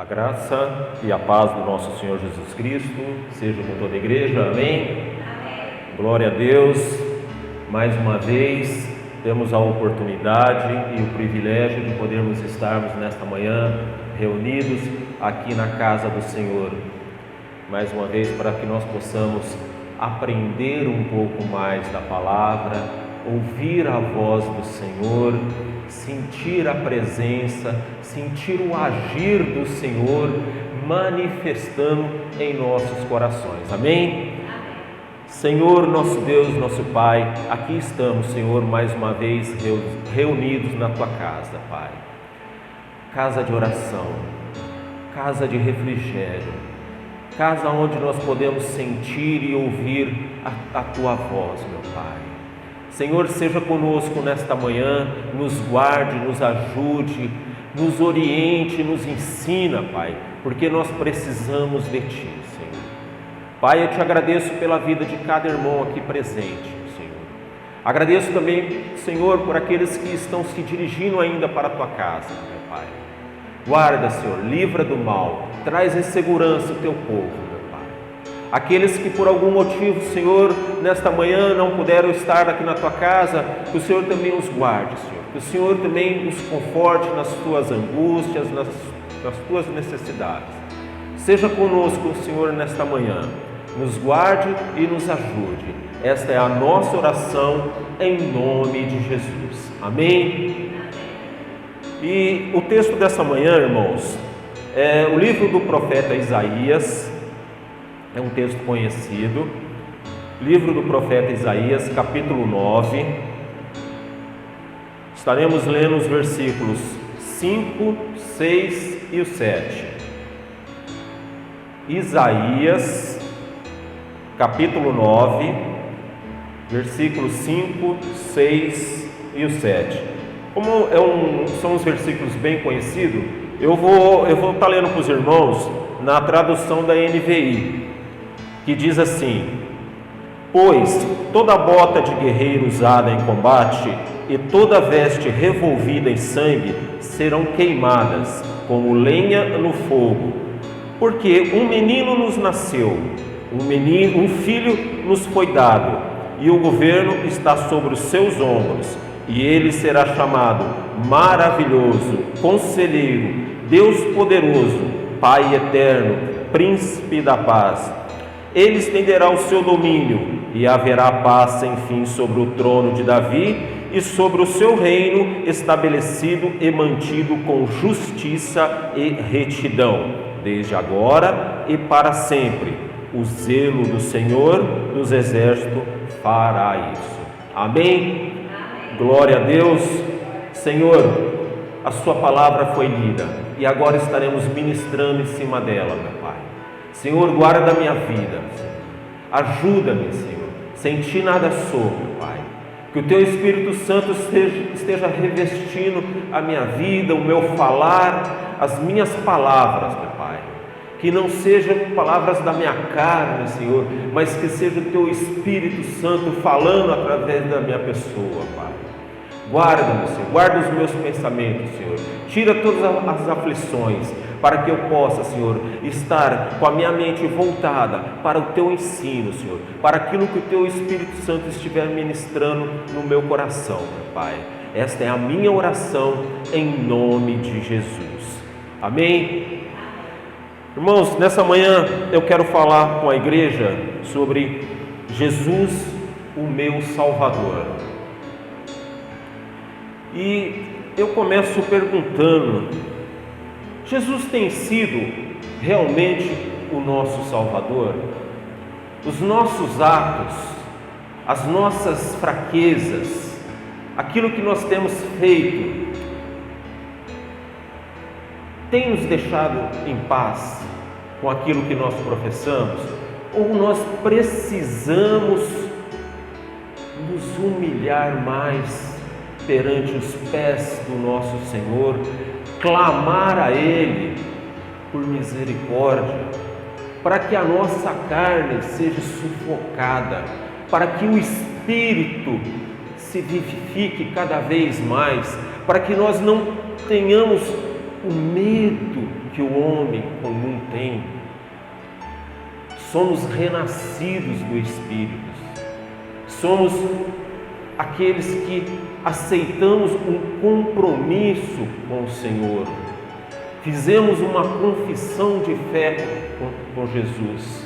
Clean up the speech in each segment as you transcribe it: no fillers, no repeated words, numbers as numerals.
A graça e a paz do nosso Senhor Jesus Cristo seja com toda a igreja, amém? Amém. Glória a Deus. Mais uma vez temos a oportunidade e o privilégio de podermos estarmos nesta manhã reunidos aqui na casa do Senhor. Mais uma vez para que nós possamos aprender um pouco mais da palavra, ouvir a voz do Senhor, sentir a presença, sentir o agir do Senhor manifestando em nossos corações. Amém? Senhor, nosso Deus, nosso Pai, aqui estamos, Senhor, mais uma vez reunidos na Tua casa, Pai. Casa de oração, casa de refrigério, casa onde nós podemos sentir e ouvir a Tua voz, meu Pai. Senhor, seja conosco nesta manhã, nos guarde, nos ajude, nos oriente, nos ensina, Pai, porque nós precisamos de Ti, Senhor. Pai, eu Te agradeço pela vida de cada irmão aqui presente, Senhor. Agradeço também, Senhor, por aqueles que estão se dirigindo ainda para a Tua casa, meu Pai. Guarda, Senhor, livra do mal, traz em segurança o Teu povo. Aqueles que por algum motivo, Senhor, nesta manhã não puderam estar aqui na Tua casa, que o Senhor também os guarde, Senhor. Que o Senhor também os conforte nas Tuas angústias, nas Tuas necessidades. Seja conosco, Senhor, nesta manhã. Nos guarde e nos ajude. Esta é a nossa oração em nome de Jesus. Amém? E o texto dessa manhã, irmãos, é o livro do profeta Isaías. É um texto conhecido, livro do profeta Isaías, capítulo 9. Estaremos lendo os versículos 5, 6 e o 7. Isaías, capítulo 9, versículos 5, 6 e o 7. Como são os versículos bem conhecidos, eu vou estar lendo para os irmãos na tradução da NVI, que diz assim: pois toda bota de guerreiro usada em combate e toda veste revolvida em sangue serão queimadas como lenha no fogo, porque um menino nos nasceu, um filho nos foi dado, e o governo está sobre os seus ombros, e ele será chamado Maravilhoso, Conselheiro, Deus Poderoso, Pai Eterno, Príncipe da Paz. Ele estenderá o seu domínio e haverá paz sem fim sobre o trono de Davi e sobre o seu reino, estabelecido e mantido com justiça e retidão, desde agora e para sempre. O zelo do Senhor dos exércitos fará isso. Amém? Glória a Deus. Senhor, a Sua palavra foi lida e agora estaremos ministrando em cima dela, meu Pai. Senhor, guarda a minha vida, ajuda-me, Senhor, sem Ti nada sou, meu Pai, que o Teu Espírito Santo esteja revestindo a minha vida, o meu falar, as minhas palavras, meu Pai, que não sejam palavras da minha carne, Senhor, mas que seja o Teu Espírito Santo falando através da minha pessoa, Pai. Guarda-me, Senhor, guarda os meus pensamentos, Senhor, tira todas as aflições, para que eu possa, Senhor, estar com a minha mente voltada para o Teu ensino, Senhor, para aquilo que o Teu Espírito Santo estiver ministrando no meu coração, meu Pai. Esta é a minha oração em nome de Jesus. Amém? Irmãos, nessa manhã eu quero falar com a igreja sobre Jesus, o meu Salvador. E eu começo perguntando: Jesus tem sido realmente o nosso Salvador? Os nossos atos, as nossas fraquezas, aquilo que nós temos feito, tem nos deixado em paz com aquilo que nós professamos? Ou nós precisamos nos humilhar mais perante os pés do nosso Senhor, clamar a Ele por misericórdia, para que a nossa carne seja sufocada, para que o Espírito se vivifique cada vez mais, para que nós não tenhamos o medo que o homem comum tem. Somos renascidos do Espírito. Somos aqueles que aceitamos um compromisso com o Senhor. Fizemos uma confissão de fé com Jesus.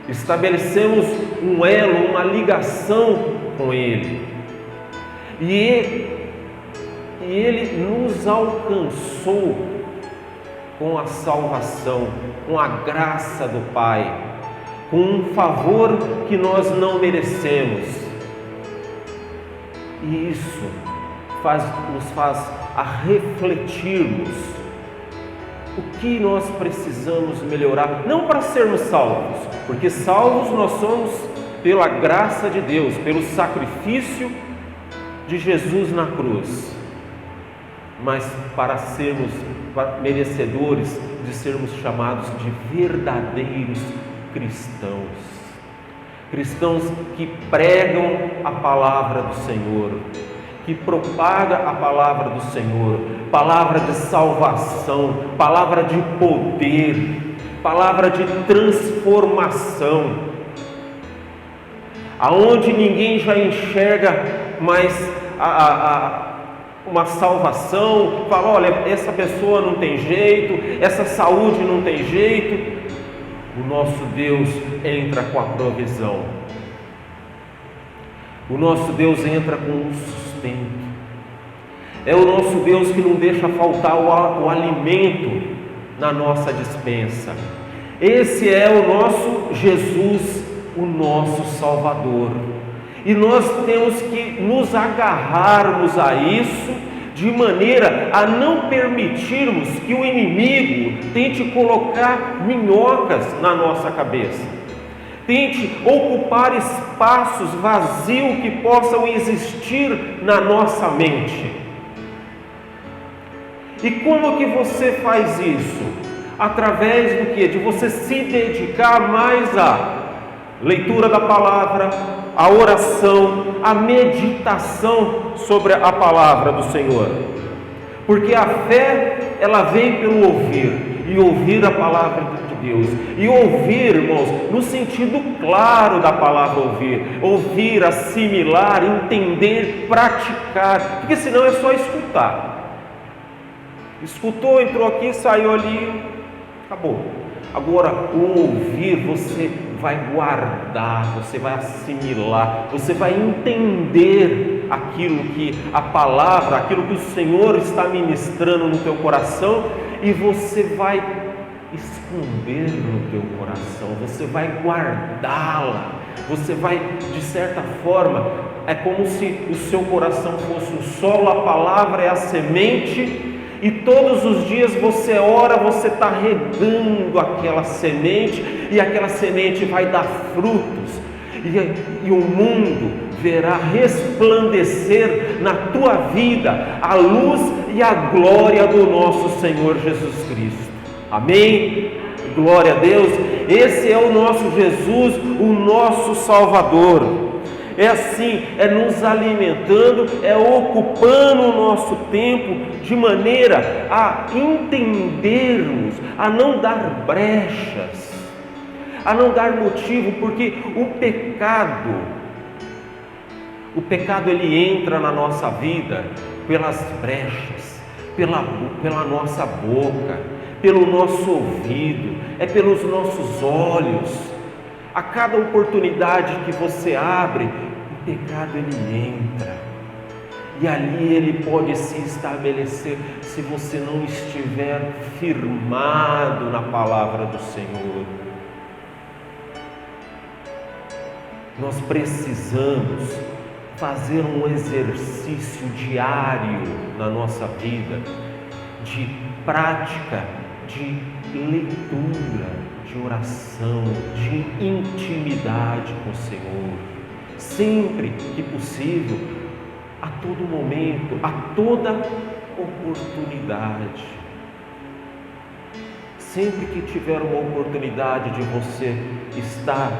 Estabelecemos um elo, uma ligação com Ele. E Ele nos alcançou com a salvação, com a graça do Pai, com um favor que nós não merecemos. E isso nos faz a refletirmos o que nós precisamos melhorar, não para sermos salvos, porque salvos nós somos pela graça de Deus, pelo sacrifício de Jesus na cruz, mas para sermos merecedores de sermos chamados de verdadeiros cristãos que pregam a palavra do Senhor, que propaga a palavra do Senhor, palavra de salvação, palavra de poder, palavra de transformação, aonde ninguém já enxerga mais uma salvação, fala, olha, essa pessoa não tem jeito, essa saúde não tem jeito. O nosso Deus entra com a provisão. O nosso Deus entra com o sustento. É o nosso Deus que não deixa faltar o alimento na nossa despensa. Esse é o nosso Jesus, o nosso Salvador. E nós temos que nos agarrarmos a isso de maneira a não permitirmos que o inimigo tente colocar minhocas na nossa cabeça, tente ocupar espaços vazios que possam existir na nossa mente. E como que você faz isso? Através do quê? De você se dedicar mais à leitura da palavra, a oração, a meditação sobre a palavra do Senhor. Porque a fé, ela vem pelo ouvir, e ouvir a palavra de Deus. E ouvir, irmãos, no sentido claro da palavra ouvir, assimilar, entender, praticar, porque senão é só escutar. Escutou, entrou aqui, saiu ali, acabou. Agora, o ouvir, você vai guardar, você vai assimilar, você vai entender aquilo que a palavra, aquilo que o Senhor está ministrando no teu coração, e você vai esconder no teu coração, você vai guardá-la, você vai, de certa forma, é como se o seu coração fosse o solo, a palavra é a semente. E todos os dias você ora, você está regando aquela semente, e aquela semente vai dar frutos, e o mundo verá resplandecer na tua vida a luz e a glória do nosso Senhor Jesus Cristo. Amém? Glória a Deus. Esse é o nosso Jesus, o nosso Salvador. É assim, é nos alimentando, é ocupando o nosso tempo de maneira a entendermos, a não dar brechas, a não dar motivo, porque o pecado ele entra na nossa vida pelas brechas, pela nossa boca, pelo nosso ouvido, é pelos nossos olhos. A cada oportunidade que você abre, o pecado ele entra, e ali ele pode se estabelecer se você não estiver firmado na palavra do Senhor. Nós precisamos fazer um exercício diário na nossa vida, de prática, de leitura, de oração, de intimidade com o Senhor, sempre que possível, a todo momento, a toda oportunidade. Sempre que tiver uma oportunidade de você estar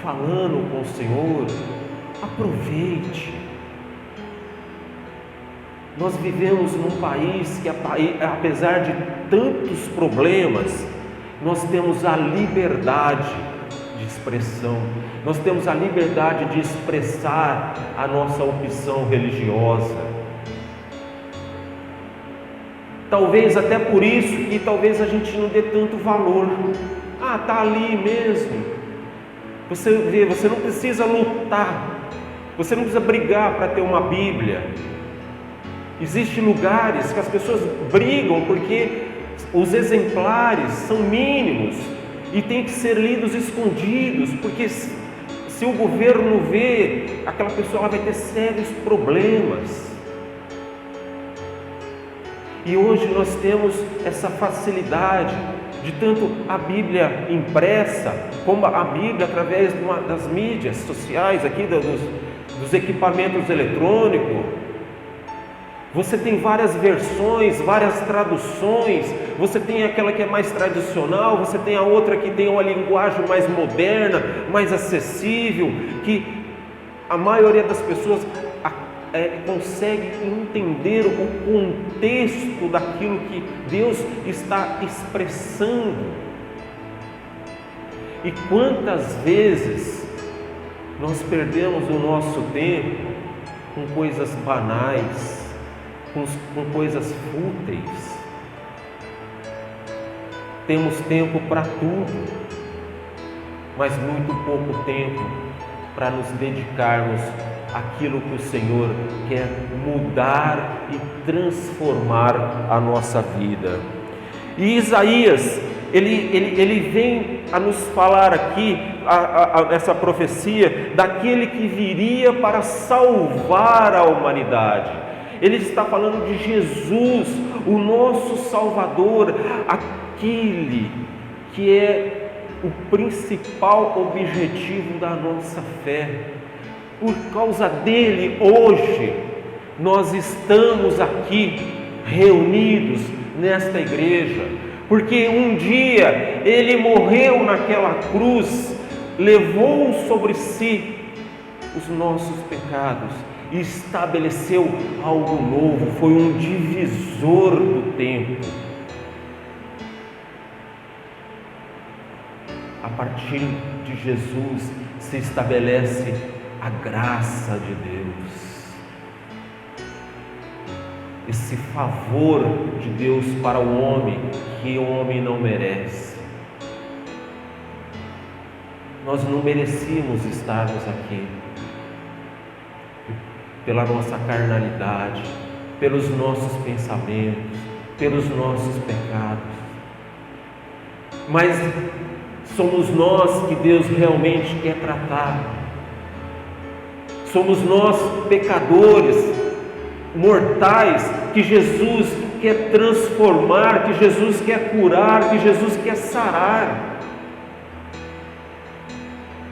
falando com o Senhor, aproveite. Nós vivemos num país que, apesar de tantos problemas, nós temos a liberdade de expressão, nós temos a liberdade de expressar a nossa opção religiosa. Talvez até por isso que talvez a gente não dê tanto valor. Está ali mesmo. Você vê, você não precisa lutar, você não precisa brigar para ter uma Bíblia. Existem lugares que as pessoas brigam porque os exemplares são mínimos e têm que ser lidos escondidos, porque se o governo vê, aquela pessoa vai ter sérios problemas. E hoje nós temos essa facilidade de tanto a Bíblia impressa, como a Bíblia através das mídias sociais, aqui dos equipamentos eletrônicos. Você tem várias versões, várias traduções, você tem aquela que é mais tradicional, você tem a outra que tem uma linguagem mais moderna, mais acessível, que a maioria das pessoas consegue entender o contexto daquilo que Deus está expressando. E quantas vezes nós perdemos o nosso tempo com coisas banais, com coisas fúteis. Temos tempo para tudo, mas muito pouco tempo para nos dedicarmos àquilo que o Senhor quer mudar e transformar a nossa vida. E Isaías, ele vem a nos falar aqui, essa profecia, daquele que viria para salvar a humanidade. Ele está falando de Jesus, o nosso Salvador, aquele que é o principal objetivo da nossa fé. Por causa dele, hoje, nós estamos aqui reunidos nesta igreja, porque um dia ele morreu naquela cruz, levou sobre si os nossos pecados e estabeleceu algo novo, foi um divisor do tempo. A partir de Jesus se estabelece a graça de Deus, esse favor de Deus para o homem que o homem não merece. Nós não merecíamos estarmos aqui, pela nossa carnalidade, pelos nossos pensamentos, pelos nossos pecados, mas somos nós que Deus realmente quer tratar. Somos nós, pecadores, mortais, que Jesus quer transformar, que Jesus quer curar, que Jesus quer sarar.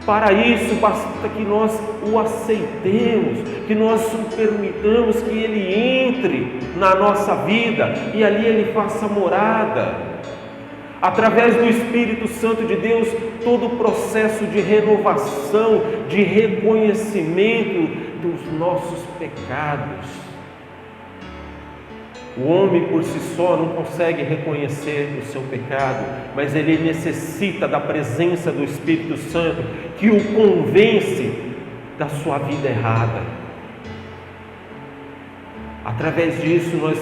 Para isso, basta que nós o aceitemos, que nós o permitamos que Ele entre na nossa vida e ali Ele faça morada. Através do Espírito Santo de Deus, todo o processo de renovação, de reconhecimento dos nossos pecados. O homem por si só não consegue reconhecer o seu pecado, mas ele necessita da presença do Espírito Santo, que o convence da sua vida errada. Através disso nós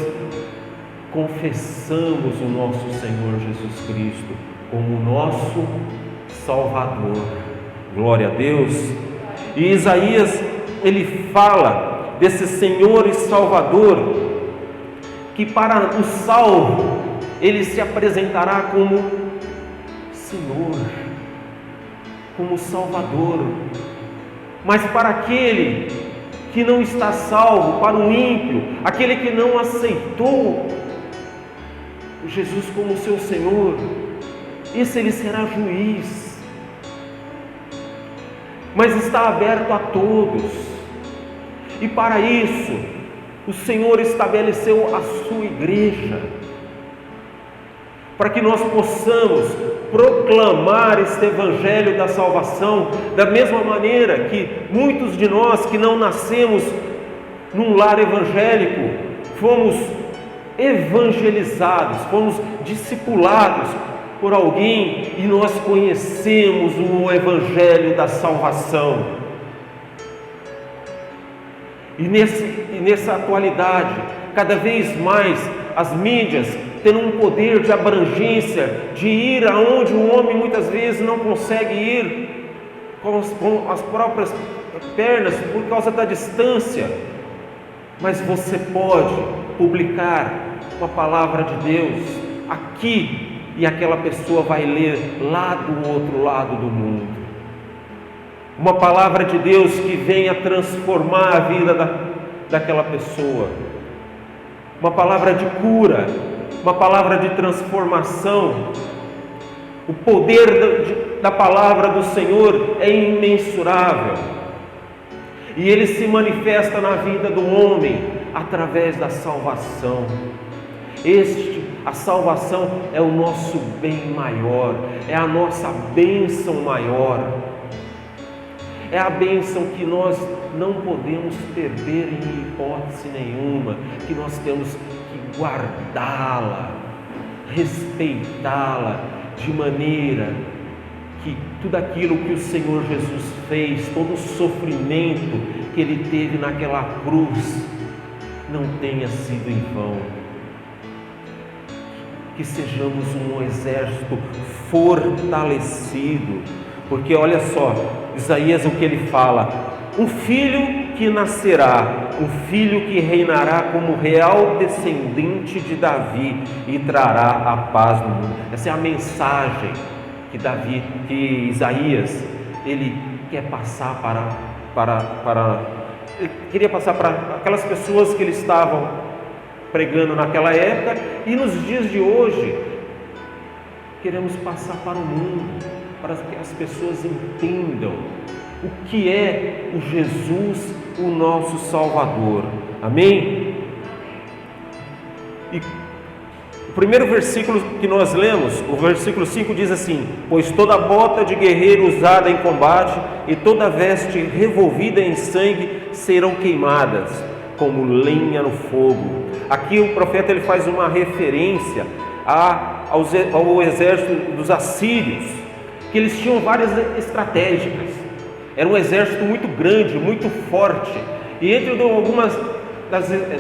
confessamos o nosso Senhor Jesus Cristo como nosso Salvador. Glória a Deus. E Isaías, ele fala desse Senhor e Salvador, que para o salvo ele se apresentará como Senhor, como Salvador. Mas para aquele que não está salvo, para o ímpio, aquele que não aceitou Jesus como seu Senhor, esse ele será juiz. Mas está aberto a todos. E para isso o Senhor estabeleceu a sua igreja, para que nós possamos proclamar este evangelho da salvação, da mesma maneira que muitos de nós que não nascemos num lar evangélico, fomos evangelizados, fomos discipulados por alguém e nós conhecemos o Evangelho da salvação. E nessa atualidade, cada vez mais as mídias tendo um poder de abrangência, de ir aonde o homem muitas vezes não consegue ir com as próprias pernas por causa da distância. Mas você pode publicar uma palavra de Deus aqui e aquela pessoa vai ler lá do outro lado do mundo. Uma palavra de Deus que venha transformar a vida daquela pessoa. Uma palavra de cura, uma palavra de transformação. O poder da palavra do Senhor é imensurável. E ele se manifesta na vida do homem através da salvação. A salvação é o nosso bem maior, é a nossa bênção maior. É a bênção que nós não podemos perder em hipótese nenhuma, que nós temos que guardá-la, respeitá-la, de maneira que tudo aquilo que o Senhor Jesus fez, todo o sofrimento que Ele teve naquela cruz, não tenha sido em vão. Que sejamos um exército fortalecido, porque olha só, Isaías o que ele fala: um filho que nascerá, um filho que reinará como real descendente de Davi e trará a paz no mundo. Essa é a mensagem que Isaías ele quer passar ele queria passar para aquelas pessoas que ele estava pregando naquela época, e nos dias de hoje queremos passar para o mundo, para que as pessoas entendam o que é o Jesus, o nosso Salvador. Amém? E o primeiro versículo que nós lemos, o versículo 5 diz assim: pois toda bota de guerreiro usada em combate e toda veste revolvida em sangue serão queimadas como lenha no fogo. Aqui o profeta ele faz uma referência ao exército dos assírios, que eles tinham várias estratégicas. Era um exército muito grande, muito forte, e entre algumas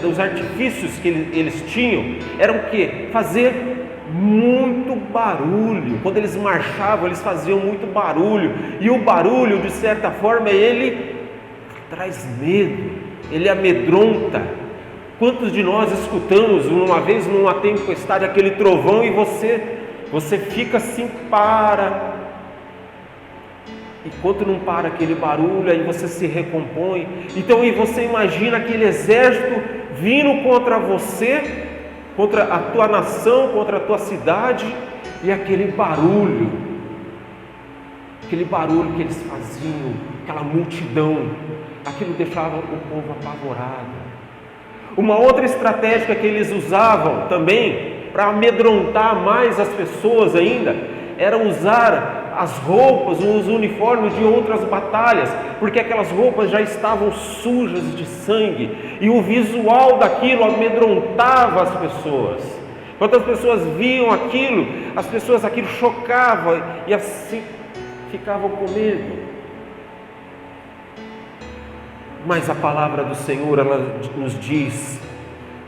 dos artifícios que eles tinham, era o que? Fazer muito barulho. Quando eles marchavam, eles faziam muito barulho, e o barulho, de certa forma, ele traz medo, ele amedronta. Quantos de nós escutamos uma vez numa tempestade aquele trovão e você fica assim, para. Enquanto não para aquele barulho, aí você se recompõe. Então, e você imagina aquele exército vindo contra você, contra a tua nação, contra a tua cidade, e aquele barulho que eles faziam, aquela multidão, aquilo deixava o povo apavorado. Uma outra estratégia que eles usavam também, para amedrontar mais as pessoas ainda, era usar as roupas, os uniformes de outras batalhas, porque aquelas roupas já estavam sujas de sangue, e o visual daquilo amedrontava as pessoas. Quando as pessoas viam aquilo, aquilo chocava, e assim ficavam com medo. Mas a palavra do Senhor, ela nos diz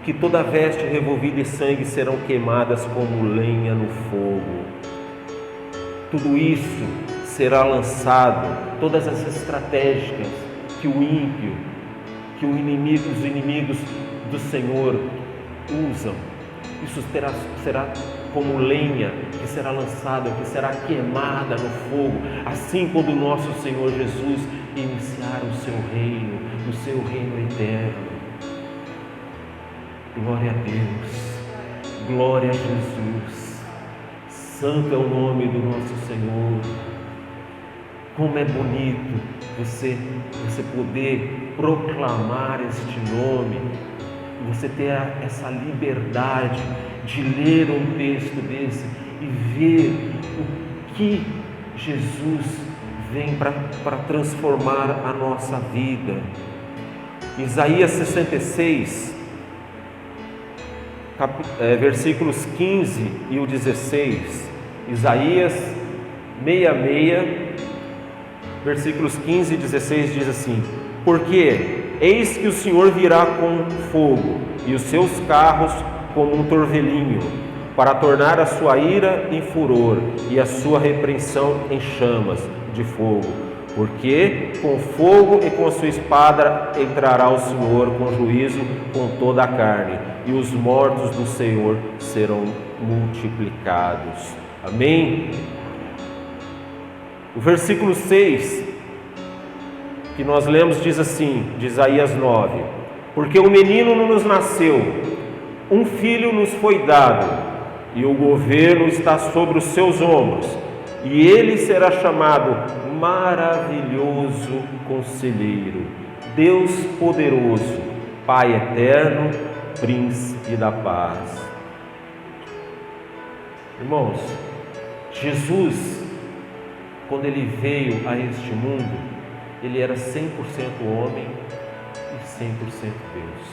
que toda veste revolvida em sangue serão queimadas como lenha no fogo. Tudo isso será lançado, todas as estratégias que o ímpio, os inimigos do Senhor usam, isso será como lenha que será lançada, que será queimada no fogo, assim quando o nosso Senhor Jesus iniciar o seu reino eterno. Glória a Deus, glória a Jesus. Santo é o nome do nosso Senhor. Como é bonito você poder proclamar este nome, você ter essa liberdade de ler um texto desse e ver o que Jesus vem para transformar a nossa vida. Isaías 66, versículos 15 e o 16. Isaías 66, versículos 15 e 16 diz assim: porque eis que o Senhor virá com fogo, e os seus carros como um torvelinho, para tornar a sua ira em furor, e a sua repreensão em chamas de fogo. Porque com fogo e com a sua espada entrará o Senhor com juízo com toda a carne, e os mortos do Senhor serão multiplicados. Amém? O versículo 6 que nós lemos diz assim, de Isaías 9: porque um menino nos nasceu, um filho nos foi dado, e o governo está sobre os seus ombros, e ele será chamado Maravilhoso Conselheiro, Deus Poderoso, Pai Eterno, Príncipe da Paz. Irmãos, Jesus, quando ele veio a este mundo, ele era 100% homem e 100% Deus.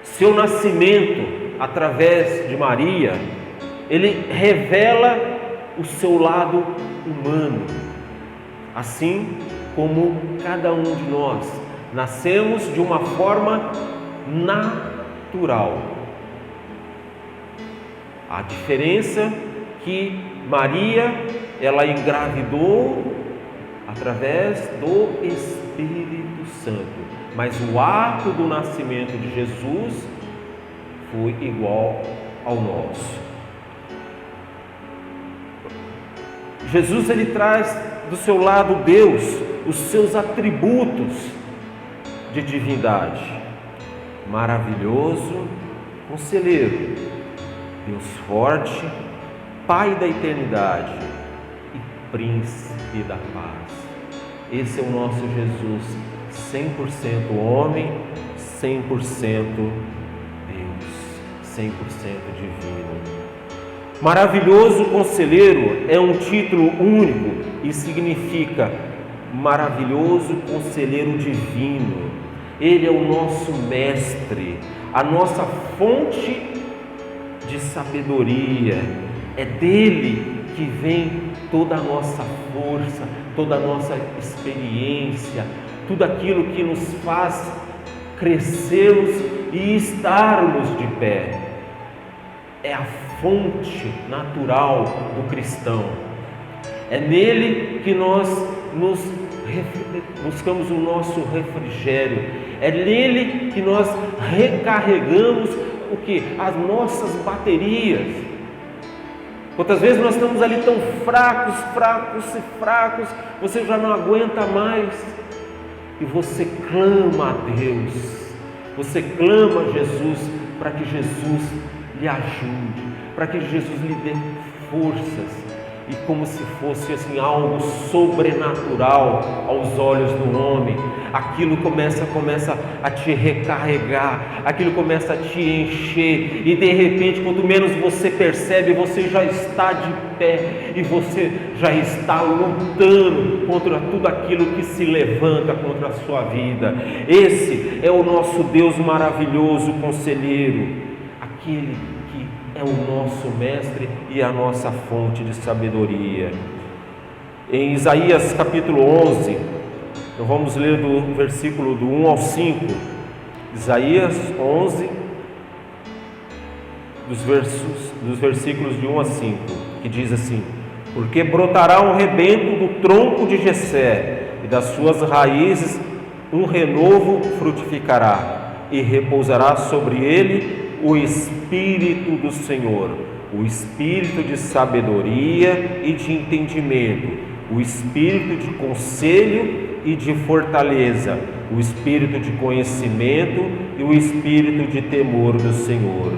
Seu nascimento através de Maria, ele revela o seu lado humano, assim como cada um de nós nascemos de uma forma natural. A diferença que Maria, ela engravidou através do Espírito Santo, mas o ato do nascimento de Jesus foi igual ao nosso. Jesus, ele traz do seu lado Deus, os seus atributos de divindade: maravilhoso conselheiro, Deus forte, Pai da eternidade e Príncipe da paz. Esse é o nosso Jesus, 100% homem, 100% Deus, 100% divino. Maravilhoso Conselheiro é um título único e significa maravilhoso Conselheiro Divino. Ele é o nosso mestre, a nossa fonte de sabedoria. É dele que vem toda a nossa força, toda a nossa experiência, tudo aquilo que nos faz crescermos e estarmos de pé. É a fonte natural do cristão. É nele que nós buscamos o nosso refrigério. É nele que nós recarregamos o que? As nossas baterias. Quantas vezes nós estamos ali tão fracos, você já não aguenta mais e você clama a Deus, você clama a Jesus para que Jesus lhe ajude, para que Jesus lhe dê forças, e como se fosse assim algo sobrenatural aos olhos do homem, aquilo começa a te recarregar, aquilo começa a te encher, e de repente, quanto menos você percebe, você já está de pé, e você já está lutando contra tudo aquilo que se levanta contra a sua vida. Esse é o nosso Deus maravilhoso, conselheiro, aquele que é o nosso mestre e a nossa fonte de sabedoria. Em Isaías capítulo 11, nós vamos ler do versículo do 1 ao 5, Isaías 11, dos versículos de 1 a 5, que diz assim: porque brotará um rebento do tronco de Jessé, e das suas raízes um renovo frutificará, e repousará sobre ele o Espírito do Senhor, o Espírito de sabedoria e de entendimento, o Espírito de conselho e de fortaleza, o Espírito de conhecimento e o Espírito de temor do Senhor.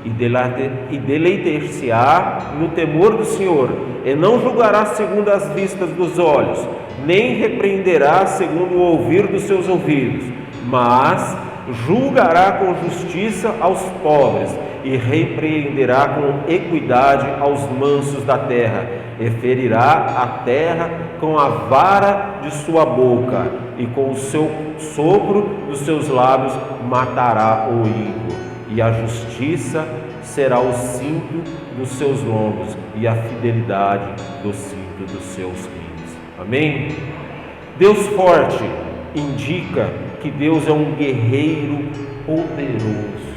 E deleitar-se-á no temor do Senhor, e não julgará segundo as vistas dos olhos, nem repreenderá segundo o ouvir dos seus ouvidos, mas julgará com justiça aos pobres, e repreenderá com equidade aos mansos da terra, e ferirá a terra com a vara de sua boca, e com o seu sopro dos seus lábios matará o ímpio, e a justiça será o cinto dos seus lombos, e a fidelidade do cinto dos seus rins. Amém? Deus forte indica que Deus é um guerreiro poderoso,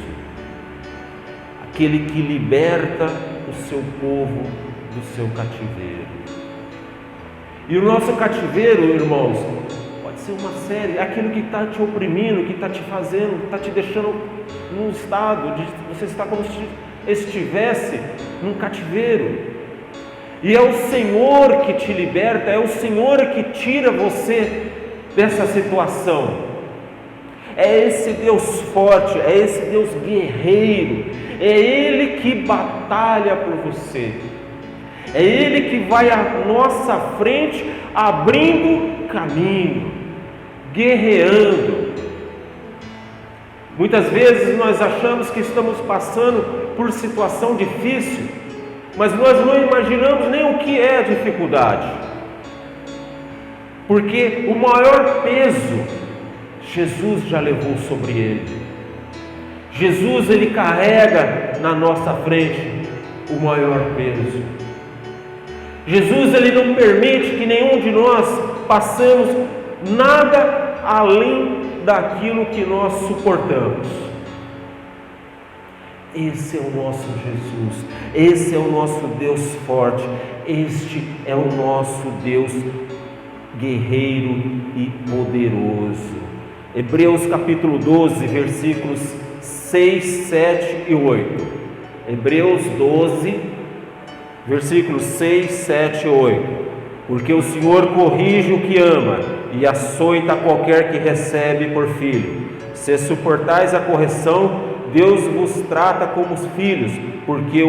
aquele que liberta o seu povo do seu cativeiro. E o nosso cativeiro, irmãos, pode ser uma série, aquilo que está te oprimindo, que está te fazendo, está te deixando num estado de você está como se estivesse num cativeiro. E é o Senhor que te liberta, é o Senhor que tira você dessa situação. É esse Deus forte, é esse Deus guerreiro, é Ele que batalha por você, é Ele que vai à nossa frente, abrindo caminho, guerreando. Muitas vezes nós achamos que estamos passando por situação difícil, mas nós não imaginamos nem o que é a dificuldade, porque o maior peso Jesus já levou sobre Ele. Jesus, Ele carrega na nossa frente o maior peso. Jesus, Ele não permite que nenhum de nós passemos nada além daquilo que nós suportamos. Esse é o nosso Jesus, esse é o nosso Deus forte, este é o nosso Deus guerreiro e poderoso. Hebreus capítulo 12, versículos 6, 7 e 8. Hebreus 12, versículos 6, 7 e 8. Porque o Senhor corrige o que ama e açoita qualquer que recebe por filho. Se suportais a correção, Deus vos trata como os filhos, porque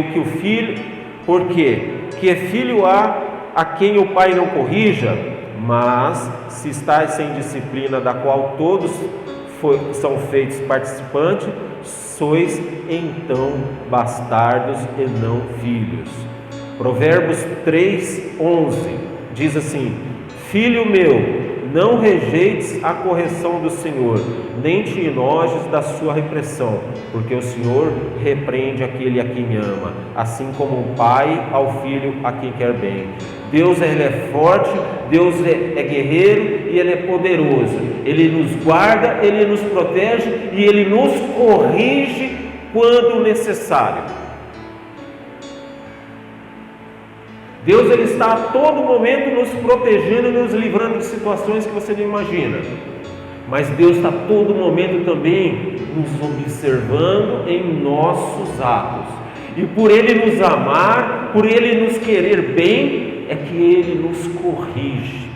que filho há a quem o pai não corrija? Mas se estáis sem disciplina, da qual todos são feitos participantes, sois então bastardos e não filhos. Provérbios 3:11 diz assim: Filho meu, não rejeites a correção do Senhor, nem te enojes da sua repressão, porque o Senhor repreende aquele a quem ama, assim como o pai ao filho a quem quer bem. Deus, Ele é forte, Deus é guerreiro e Ele é poderoso. Ele nos guarda, Ele nos protege e Ele nos corrige quando necessário. Deus, Ele está a todo momento nos protegendo e nos livrando de situações que você não imagina. Mas Deus está a todo momento também nos observando em nossos atos. E por Ele nos amar, por Ele nos querer bem, é que Ele nos corrige.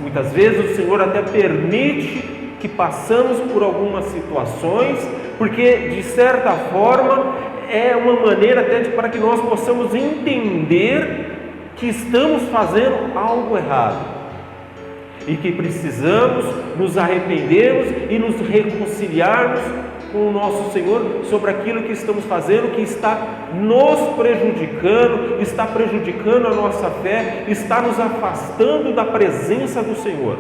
Muitas vezes o Senhor até permite que passamos por algumas situações, porque de certa forma é uma maneira até para que nós possamos entender que estamos fazendo algo errado e que precisamos nos arrependermos e nos reconciliarmos com o nosso Senhor sobre aquilo que estamos fazendo, que está nos prejudicando, está prejudicando a nossa fé, está nos afastando da presença do Senhor.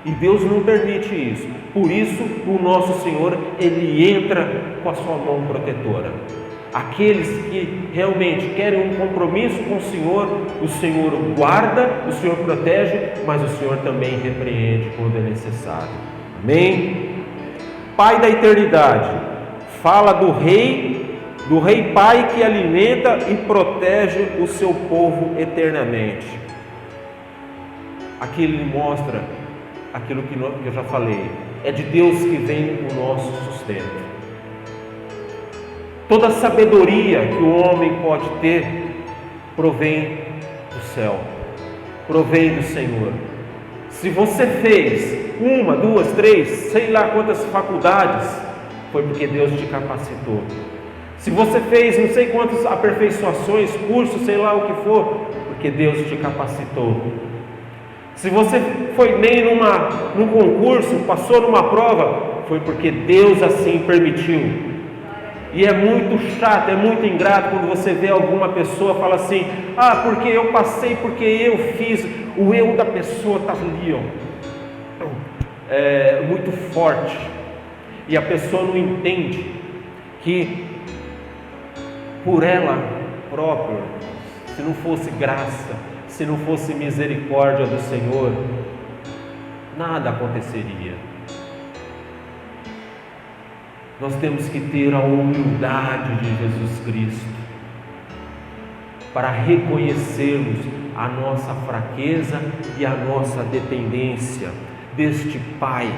E Deus não permite isso. Por isso o nosso Senhor, Ele entra com a sua mão protetora. Aqueles que realmente querem um compromisso com o Senhor guarda, o Senhor protege, mas o Senhor também repreende quando é necessário. Amém? Pai da eternidade, fala do Rei Pai que alimenta e protege o seu povo eternamente. Aqui Ele mostra aquilo que eu já falei, é de Deus que vem o nosso sustento. Toda a sabedoria que o homem pode ter provém do céu, provém do Senhor. Se você fez 1, 2, 3, sei lá quantas faculdades, foi porque Deus te capacitou. Se você fez não sei quantas aperfeiçoações, cursos, sei lá o que for, porque Deus te capacitou. Se você foi bem num concurso, passou numa prova, foi porque Deus assim permitiu. E é muito chato, é muito ingrato quando você vê alguma pessoa fala assim: porque eu passei, porque eu fiz. O eu da pessoa está ali, ó, muito forte. e a pessoa não entende que por ela própria, se não fosse graça, se não fosse misericórdia do Senhor, nada aconteceria. Nós temos que ter a humildade de Jesus Cristo para reconhecermos a nossa fraqueza e a nossa dependência deste Pai,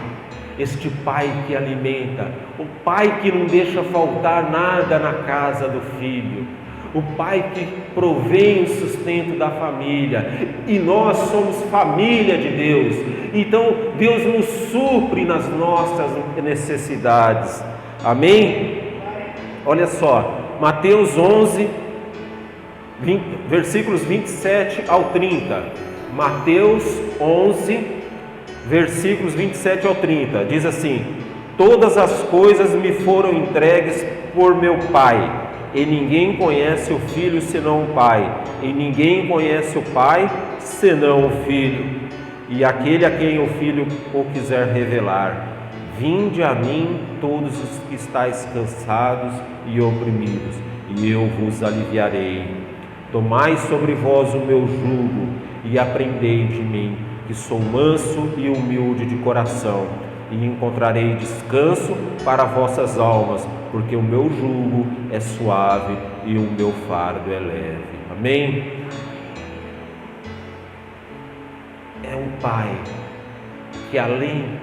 este Pai que alimenta, o Pai que não deixa faltar nada na casa do filho, o Pai que provém o sustento da família, e nós somos família de Deus, então Deus nos supre nas nossas necessidades, amém? Olha só, Mateus 11, versículos 27 ao 30, Mateus 11, versículos 27 ao 30, diz assim: todas as coisas me foram entregues por meu Pai, e ninguém conhece o Filho senão o Pai, e ninguém conhece o Pai senão o Filho, e aquele a quem o Filho o quiser revelar. Vinde a mim todos os que estáis cansados e oprimidos, e eu vos aliviarei. Tomai sobre vós o meu jugo e aprendei de mim, que sou manso e humilde de coração, e encontrarei descanso para vossas almas, porque o meu jugo é suave e o meu fardo é leve. Amém? É um Pai que, além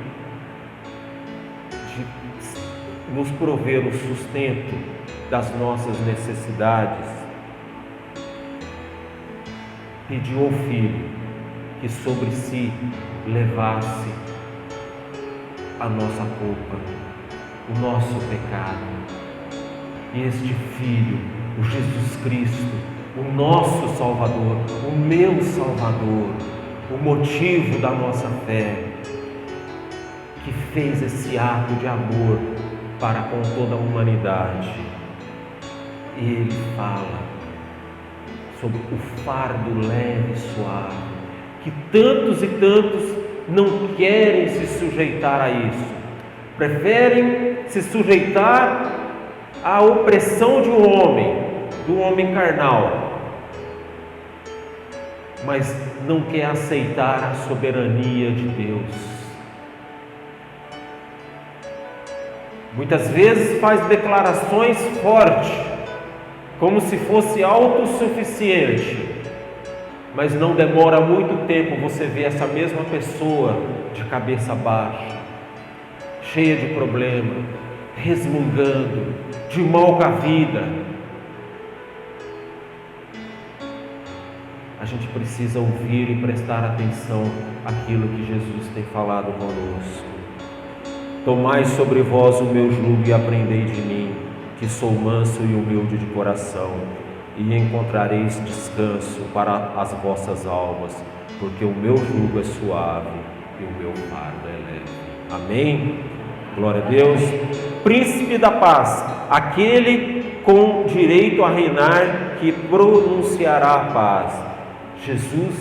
de nos prover o sustento das nossas necessidades, pediu ao Filho que sobre si levasse a nossa culpa, o nosso pecado. E este Filho, o Jesus Cristo, o nosso Salvador, o meu Salvador, o motivo da nossa fé, que fez esse ato de amor para com toda a humanidade. E Ele fala sobre o fardo leve e suave, que tantos e tantos não querem se sujeitar a isso, preferem se sujeitar à opressão de do homem carnal, mas não quer aceitar a soberania de Deus. Muitas vezes faz declarações fortes, como se fosse autossuficiente, mas não demora muito tempo você vê essa mesma pessoa de cabeça baixa, cheia de problema, resmungando, de mal com a vida. A gente precisa ouvir e prestar atenção àquilo que Jesus tem falado conosco. Tomai sobre vós o meu jugo e aprendei de mim, que sou manso e humilde de coração, e encontrareis descanso para as vossas almas, porque o meu jugo é suave e o meu fardo é leve. Amém? Glória a Deus. Príncipe da paz, aquele com direito a reinar, que pronunciará a paz. Jesus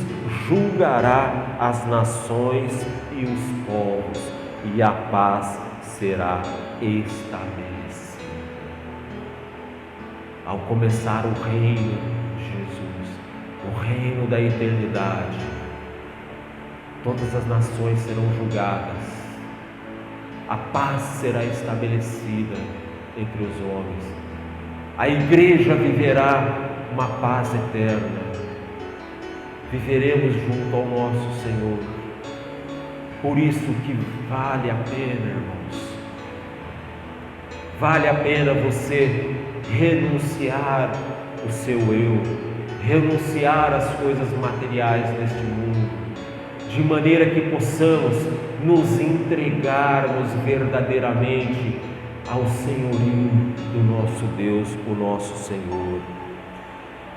julgará as nações e os povos, e a paz será estabelecida. Ao começar o reino de Jesus, o reino da eternidade, todas as nações serão julgadas, a paz será estabelecida entre os homens, a igreja viverá uma paz eterna, viveremos junto ao nosso Senhor. Por isso que vale a pena, irmãos, vale a pena você renunciar o seu eu, renunciar às coisas materiais deste mundo, de maneira que possamos nos entregarmos verdadeiramente ao senhorio do nosso Deus, o nosso Senhor.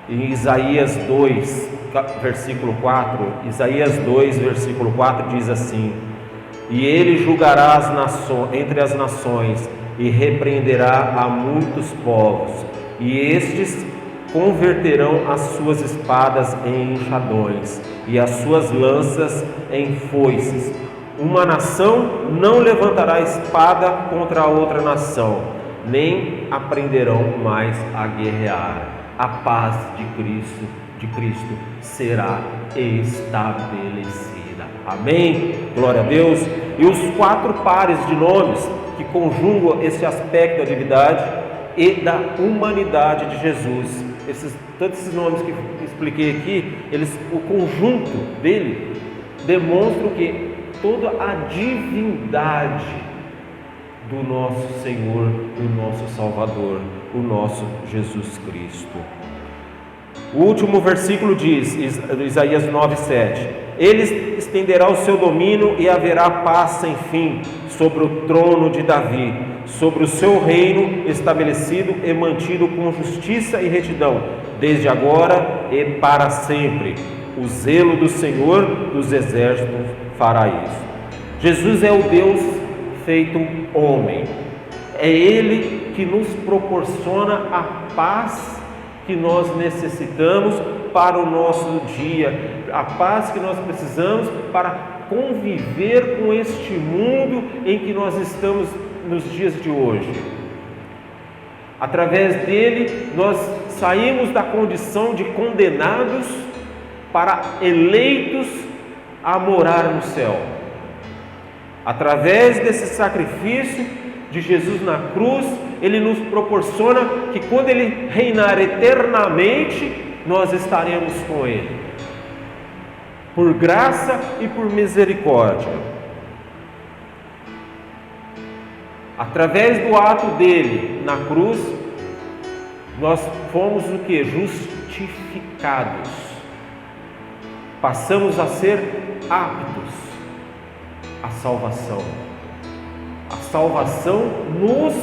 Em Isaías 2, versículo 4, Isaías 2, versículo 4 diz assim: e ele julgará entre as nações, e repreenderá a muitos povos, e estes converterão as suas espadas em enxadões, e as suas lanças em foices. Uma nação não levantará espada contra a outra nação, nem aprenderão mais a guerrear. A paz de Cristo será estabelecida. Amém? Glória a Deus. E os 4 pares de nomes que conjugam esse aspecto da divindade e da humanidade de Jesus. Todos esses nomes que expliquei aqui, o conjunto dele demonstram que toda a divindade do nosso Senhor, do nosso Salvador, o nosso Jesus Cristo. O último versículo diz, Isaías 9:7: Ele estenderá o seu domínio e haverá paz sem fim sobre o trono de Davi, sobre o seu reino estabelecido e mantido com justiça e retidão, desde agora e para sempre. O zelo do Senhor dos exércitos fará isso. Jesus é o Deus feito homem. É Ele que nos proporciona a paz que nós necessitamos para o nosso dia, a paz que nós precisamos para conviver com este mundo em que nós estamos nos dias de hoje. Através dele, nós saímos da condição de condenados para eleitos a morar no céu. Através desse sacrifício de Jesus na cruz, ele nos proporciona que quando ele reinar eternamente, nós estaremos com ele, por graça e por misericórdia. Através do ato dele na cruz, nós fomos o que? Justificados. Passamos a ser aptos à salvação. A salvação nos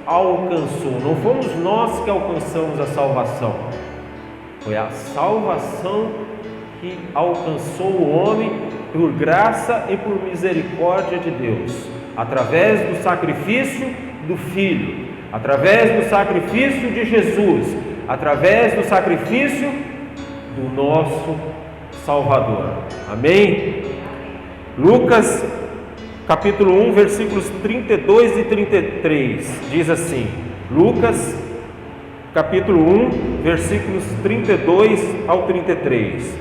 alcançou. Não fomos nós que alcançamos a salvação. Foi a salvação que alcançou o homem por graça e por misericórdia de Deus, através do sacrifício do Filho, através do sacrifício de Jesus, através do sacrifício do nosso Salvador. Amém? Lucas capítulo 1, versículos 32 e 33, diz assim, Lucas, capítulo 1, versículos 32 ao 33,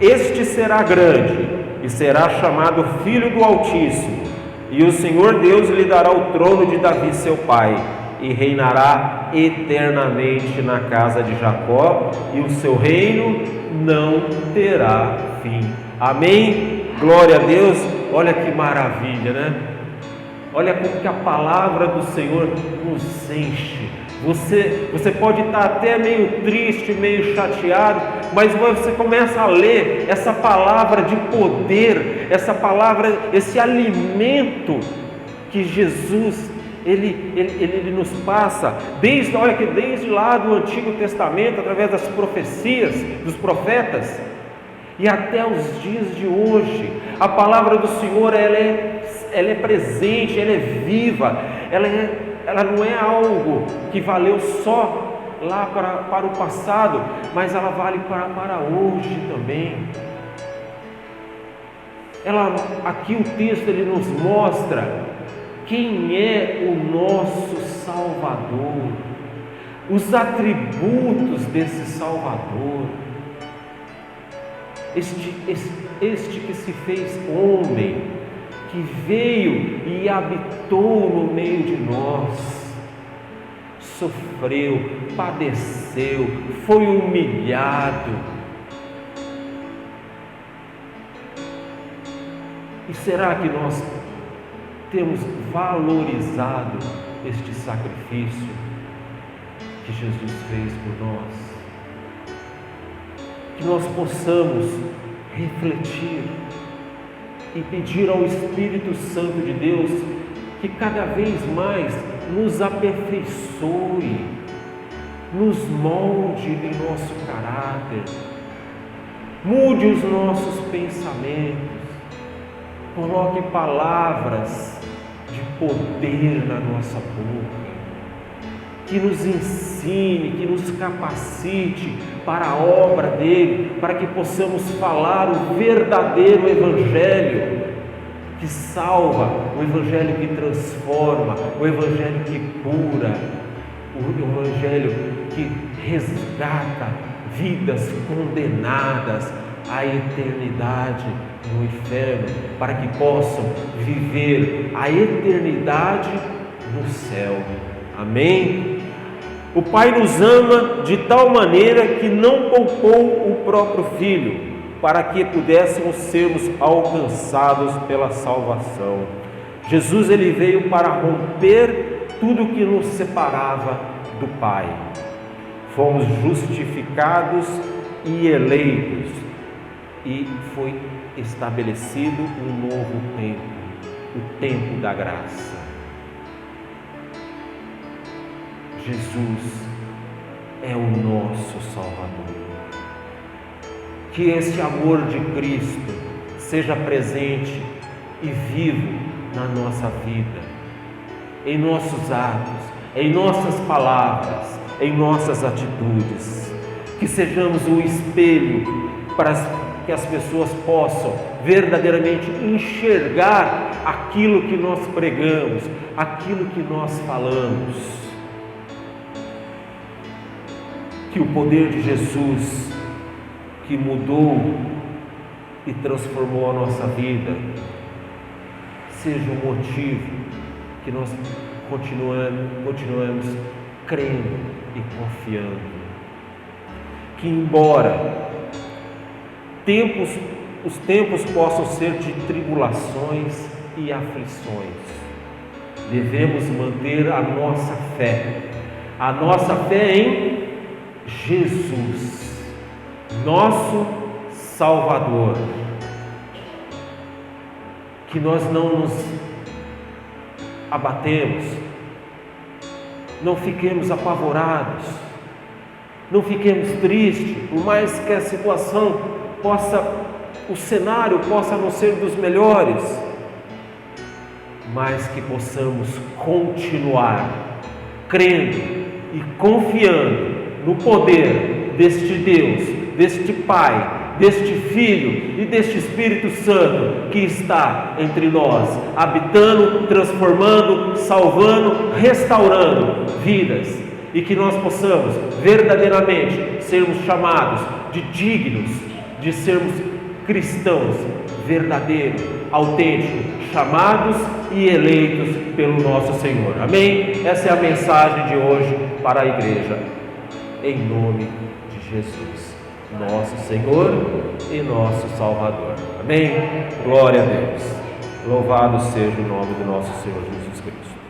Este será grande, e será chamado Filho do Altíssimo, e o Senhor Deus lhe dará o trono de Davi seu pai, e reinará eternamente na casa de Jacó, e o seu reino não terá fim. Amém? Glória a Deus. Olha que maravilha, né? Olha como que a palavra do Senhor nos enche. Você pode estar até meio triste, meio chateado, mas você começa a ler essa palavra de poder, essa palavra, esse alimento que Jesus ele nos passa, desde lá do Antigo Testamento, através das profecias dos profetas, e até os dias de hoje. A palavra do Senhor ela é presente, ela é viva, ela não é algo que valeu só lá para o passado, mas ela vale para hoje também. Aqui o texto ele nos mostra quem é o nosso Salvador, os atributos desse Salvador. Este que se fez homem, que veio e habitou no meio de nós, sofreu, padeceu, foi humilhado. E será que nós temos valorizado este sacrifício que Jesus fez por nós? Que nós possamos refletir e pedir ao Espírito Santo de Deus que cada vez mais nos aperfeiçoe, nos molde em nosso caráter, mude os nossos pensamentos, coloque palavras de poder na nossa boca, que nos ensine, que nos capacite para a obra dele, para que possamos falar o verdadeiro Evangelho, que que salva, o Evangelho que transforma, o Evangelho que cura, o Evangelho que resgata vidas condenadas à eternidade no inferno, para que possam viver a eternidade no céu. Amém? O Pai nos ama de tal maneira que não poupou o próprio Filho, para que pudéssemos sermos alcançados pela salvação. Jesus, ele veio para romper tudo que nos separava do Pai. Fomos justificados e eleitos, e foi estabelecido um novo tempo, o tempo da graça. Jesus é o nosso Salvador. Que esse amor de Cristo seja presente e vivo na nossa vida, em nossos atos, em nossas palavras, em nossas atitudes. Que sejamos um espelho para que as pessoas possam verdadeiramente enxergar aquilo que nós pregamos, aquilo que nós falamos. Que o poder de Jesus, que mudou e transformou a nossa vida, seja o motivo que nós continuemos crendo e confiando. Que embora os tempos possam ser de tribulações e aflições, devemos manter a nossa fé em Jesus, nosso Salvador. Que nós não nos abatemos, não fiquemos apavorados, não fiquemos tristes, por mais que a situação o cenário possa não ser dos melhores, mas que possamos continuar crendo e confiando no poder deste Deus, deste Pai, deste Filho e deste Espírito Santo que está entre nós, habitando, transformando, salvando, restaurando vidas, e que nós possamos verdadeiramente sermos chamados de dignos de sermos cristãos verdadeiros, autênticos, chamados e eleitos pelo nosso Senhor. Amém? Essa é a mensagem de hoje para a igreja. Em nome de Jesus, nosso Senhor e nosso Salvador. Amém? Glória a Deus. Louvado seja o nome do nosso Senhor Jesus Cristo.